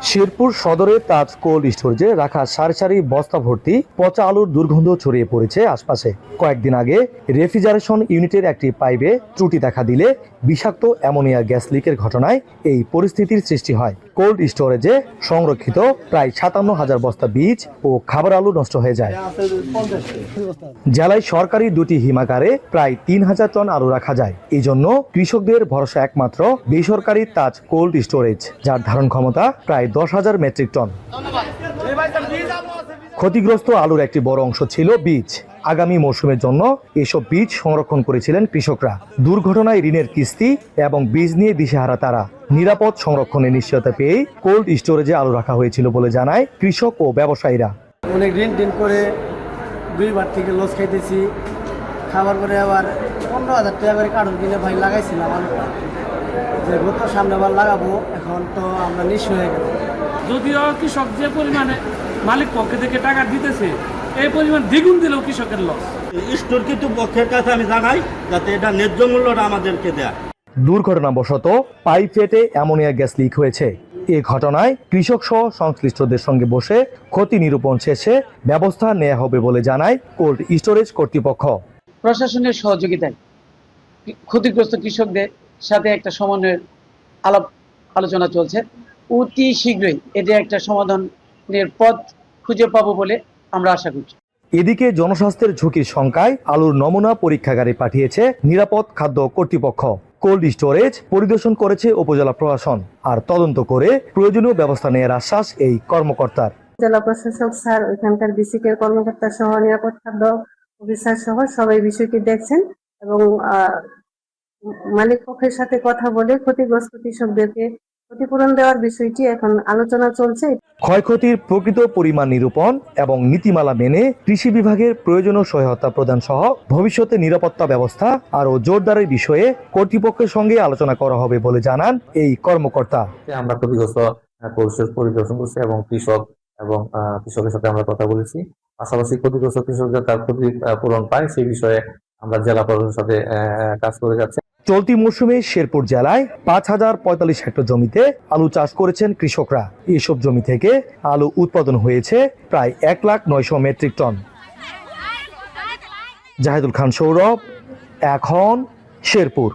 শেরপুর সদরের তাজ কোল্ড স্টোরেজে রাখা সারি সারি বস্তা ভর্তি পচা আলুর দুর্গন্ধ ছড়িয়ে পড়েছে আশপাশে। কয়েকদিন আগে রেফ্রিজারেশন ইউনিটের একটি পাইপে ত্রুটি দেখা দিলে বিষাক্ত অ্যামোনিয়া গ্যাস লিকের ঘটনায় এই পরিস্থিতির সৃষ্টি হয়। কোল্ড স্টোরেজে সংরক্ষিত প্রায় ৫৭,০০০ বস্তা বীজ ও খাবার আলু নষ্ট হয়ে যায়। জেলায় সরকারি দুটি হিমাগারে প্রায় ৩,০০০ টন আলু রাখা যায়। এই জন্য কৃষকদের ভরসা একমাত্র বেসরকারি তাজ কোল্ড স্টোরেজ, যার ধারণ ক্ষমতা প্রায় ১০,০০০ মেট্রিক টন। ক্ষতিগ্রস্ত আলুর একটি বড় অংশ ছিল বীজ। আগামী মৌসুমের জন্য এসব বীজ সংরক্ষণ করেছিলেন কৃষকরা। দুর্ঘটনায় ঋণের কিস্তি এবং বীজ নিয়ে দিশেহারা তারা। নিরাপদ সংরক্ষণের নিশ্চয়তা পেয়ে কোল্ড স্টোরেজে আলু রাখা হয়েছিল বলে জানায় কৃষক ও ব্যবসায়ীরা। অনেক ঋণ করে 2বার থেকে লস খাইতেছি। খাবার পরে আবার 15,০০০ টাকা করে কার্টুন কিনে ভাই লাগাইছিলাম আলুটা, যে গত সামনেবার লাগাবো, এখন তো আমরা নিঃস্ব হয়ে গেল। যদিও কৃষক যে পরিমাণে মালিক পক্ষে থেকে টাকা দিতেছে, এই পরিমাণ দ্বিগুণ দিলেও কৃষকের লস। স্টোর কর্তৃপক্ষের কাছে আমি জানাই যাতে এটা ন্যায্য মূল্যটা আমাদেরকে দেয়। দুর্ঘটনাবশত পাইপ ফেটে অ্যামোনিয়া গ্যাস লিক হয়েছে। এ ঘটনায় কৃষক সহ সংশ্লিষ্টদের সঙ্গে বসে ক্ষতি নিরূপণ শেষে ব্যবস্থা নেওয়া হবে বলে জানায় কোল্ড স্টোরেজ কর্তৃপক্ষ। প্রশাসনের সহযোগিতায় ক্ষতিগ্রস্ত কৃষকদের সাথে একটা সমন্বয়ের আলোচনা চলছে। অতি শীঘ্রই এদের একটা সমাধানের পথ খুঁজে পাবো বলে আমরা আশা করছি। এদিকে জনস্বাস্থ্যের ঝুঁকির শঙ্কায় আলুর নমুনা পরীক্ষাগারে পাঠিয়েছে নিরাপদ খাদ্য কর্তৃপক্ষ। কোল্ড স্টোরেজ পরিদর্শন করেছে উপজেলা প্রশাসন, আর তদন্ত করে প্রয়োজনীয় ব্যবস্থা নেওয়ার আশ্বাস এই কর্মকর্তার। জেলা প্রশাসক স্যার, ওইখানকার বিসিকের কর্মকর্তা সহ নিরাপদ খাদ্য অফিসার সহ সবাই বিষয়টি দেখছেন এবং মালিক পক্ষের সাথে কথা বলে ক্ষতিগ্রস্ত কৃষকদেরকে ক্ষতিপূরণ দেওয়ার বিষয়টি এখন আলোচনা চলছে। ক্ষয়ক্ষতির প্রকৃত পরিমাণ নিরূপণ এবং নীতিমালা মেনে কৃষি বিভাগের প্রয়োজনীয় সহায়তা প্রদান সহ ভবিষ্যতে নিরাপত্তা ব্যবস্থা আরও জোরদারের বিষয়ে কর্তৃপক্ষের সঙ্গে আলোচনা করা হবে বলে জানান এই কর্মকর্তা। আমরা ক্ষতিগ্রস্ত পরিদর্শন করছি এবং কৃষকের সাথে আমরা কথা বলেছি। পাশাপাশি ক্ষতিগ্রস্ত কৃষকদের তার ক্ষতি পূরণ পায় সেই বিষয়ে আমরা জেলা প্রশাসনের সাথে কাজ করে যাচ্ছি। চলতি মৌসুমে শেরপুর জেলায় ৫,০৪৫ হেক্টর জমিতে আলু চাষ করেছেন কৃষকরা। এসব জমি থেকে আলু উৎপাদন হয়েছে প্রায় ১,৯০,০০০ মেট্রিক টন। জাহিদুল খান সৌরভ, এখন শেরপুর।